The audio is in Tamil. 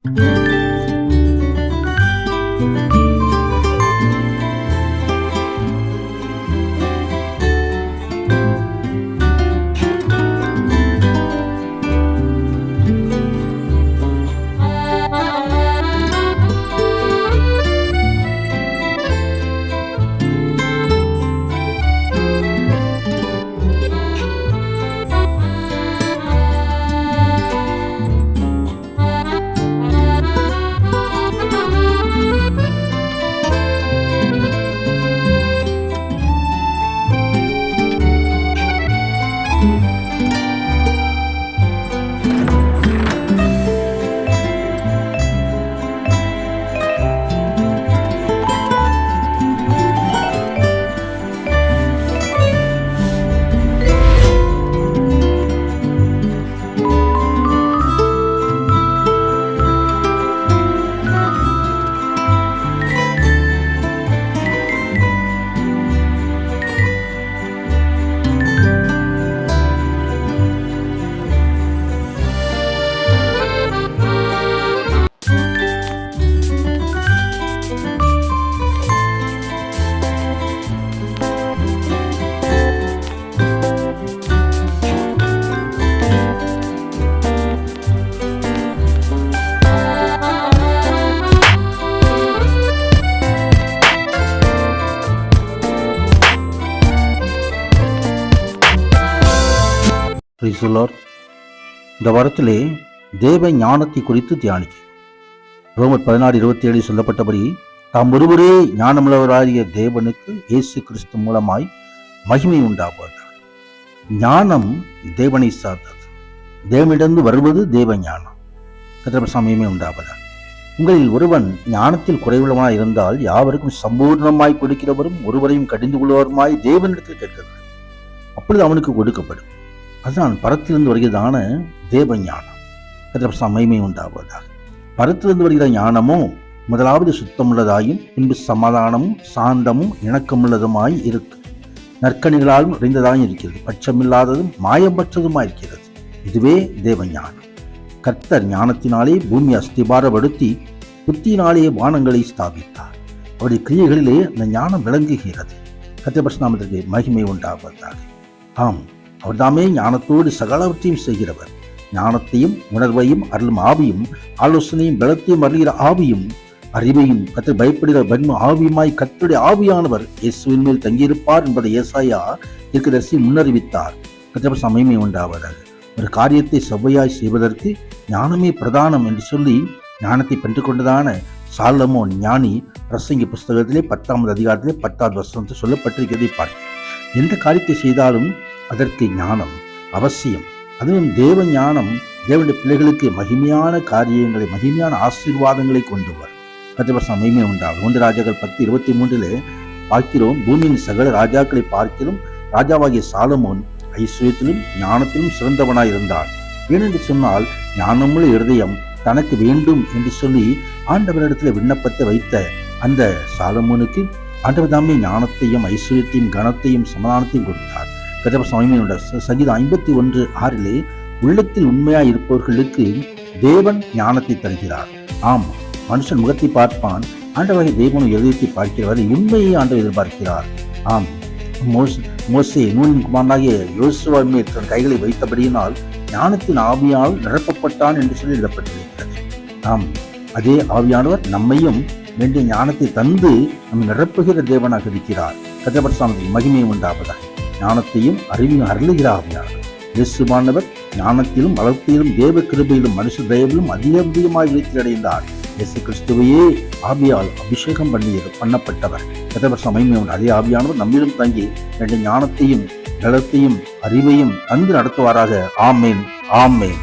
இந்த வாரத்திலே தேவ ஞானத்தை குறித்து தியானிக்க ரோமர் 16:27 சொல்லப்பட்டபடி தாம் ஒருவரே ஞானமுள்ளவராகிய தேவனுக்கு இயேசு கிறிஸ்து மூலமாய் மகிமை உண்டாகுவதாக. ஞானம் தேவனை சார்ந்தது. தேவனிடந்து வருவது தேவ ஞானம். கர்த்தருடைய உண்டாவதாக. உங்களில் ஒருவன் ஞானத்தில் குறைவுள்ளவனாய் இருந்தால் யாவருக்கும் சம்பூர்ணமாய் கொடுக்கிறவரும் ஒருவரையும் கடிந்து கொள்வருமாய் தேவனிடத்தில் கேட்கிறார், அப்பொழுது அவனுக்கு கொடுக்கப்படும். அதுதான் பரத்திலிருந்து வருகிறதான தேவ ஞானம். கர்த்தருடைய மகிமை உண்டாவதாக. பரத்திலிருந்து வருகிற ஞானமோ முதலாவது சுத்தமுள்ளதாயும் பின்பு சமாதானமும் சாந்தமும் இணக்கமுள்ளதுமாய் இருக்கு, நற்கனிகளாலும் நிறைந்ததாயும் இருக்கிறது, பட்சமில்லாததும் மாயப்பற்றதுமாய் இருக்கிறது. இதுவே தேவ ஞானம். கர்த்தர் ஞானத்தினாலே பூமி அஸ்திபாரப்படுத்தி புத்தியினாலே வானங்களை ஸ்தாபித்தார். அவருடைய கிரியைகளிலே அந்த ஞானம் விளங்குகிறது. கர்த்தருடைய நாமத்திற்கு மகிமை உண்டாவதாக. ஆம், அவர் தாமே ஞானத்தோடு சகலவற்றையும் செய்கிறவர். ஞானத்தையும் உணர்வையும் அருளும் ஆவியும் ஆலோசனையும் பலத்தையும் அறிகிற ஆவியும் அறிவையும் கர்த்தர் பயப்படுகிற பன்ம ஆவியுமாய் கர்த்தருடைய ஆவியானவர் இயேசுவின் மேல் தங்கியிருப்பார் என்பதை ஏசாயா தீர்க்கதரிசி முன்னறிவித்தார். கர்த்தருடைய மகிமை உண்டாவதாக. ஒரு காரியத்தை செவ்வையாய் செய்வதற்கு ஞானமே பிரதானம் என்று சொல்லி ஞானத்தை பெற்றுக் கொண்டதான சாலமோன் ஞானி பிரசங்கி புஸ்தகத்திலே 10ஆம் அதிகாரத்திலே 10ஆவது வசனத்தில் சொல்லப்பட்டிருக்கிறதை பார்க்கிறேன். எந்த காரியத்தை செய்தாலும் அதற்கு ஞானம் அவசியம். அதுவும் தேவ ஞானம் தேவனுடைய பிள்ளைகளுக்கு மகிமையான காரியங்களை, மகிமையான ஆசீர்வாதங்களை கொண்டு வரும். கர்த்தருடைய மகிமை உண்டாகும். 1 ராஜாக்கள் 10:23 பார்க்கிறோம், பூமியின் சகல ராஜாக்களை பார்க்கிறோம் ராஜாவாகிய சாலமோன் ஐஸ்வர்யத்திலும் ஞானத்திலும் சிறந்தவனாய் இருந்தார். ஏனென்று சொன்னால் ஞானமுள்ள இருதயம் தனக்கு வேண்டும் என்று சொல்லி ஆண்டவரிடத்தில் விண்ணப்பத்தை வைத்த அந்த சாலமோனுக்கு ஆண்டவர் தாமே ஞானத்தையும் ஐஸ்வர்யத்தையும் கனத்தையும் சமாதானத்தையும் கொடுத்தார். சங்கீதம் 51:6 உள்ளத்தில் உண்மையாய் இருப்பவர்களுக்கு தேவன் ஞானத்தை தருகிறார். ஆம், மனுஷன் முகத்தை பார்ப்பான், ஆண்டவராகிய தேவன் இருதயத்தை பார்க்கிறவர், உண்மையை ஆண்டவர் எதிர்பார்க்கிறார். ஆம், மோசே நூனின் குமாரனாகிய யோசுவா மேல் தன் கைகளை வைத்தபடியினால் ஞானத்தின் ஆவியால் நிரப்பப்பட்டான் என்று சொல்லி எழுதப்பட்டிருக்கிறது. ஆம், அதே ஆவியானவர் நம்மையும் வேண்டிய ஞானத்தை தந்து நம்மை நிரப்புகிற தேவனாக இருக்கிறார். கர்த்தருடைய மகிமையும் உண்டாவதாக. ஞானத்தையும் அறிவையும் அருளுகிற ஆவியானவர் இயேசுவானவர் ஞானத்திலும் வளர்த்தியிலும் தேவ கிருபையிலும் மனுஷ தயவிலும் அதிகமாக வீழ்ச்சி அடைந்தார். இயேசு கிறிஸ்துவையே ஆவியால் அபிஷேகம் பண்ணப்பட்டவர். கர்த்தருடைய மகிமை உண்டு. அதே ஆவியானவர் நம்மிலும் தங்கி ரெண்டு ஞானத்தையும் பலத்தையும் அறிவையும் தந்து நடத்துவாராக. ஆமேன், ஆமேன்.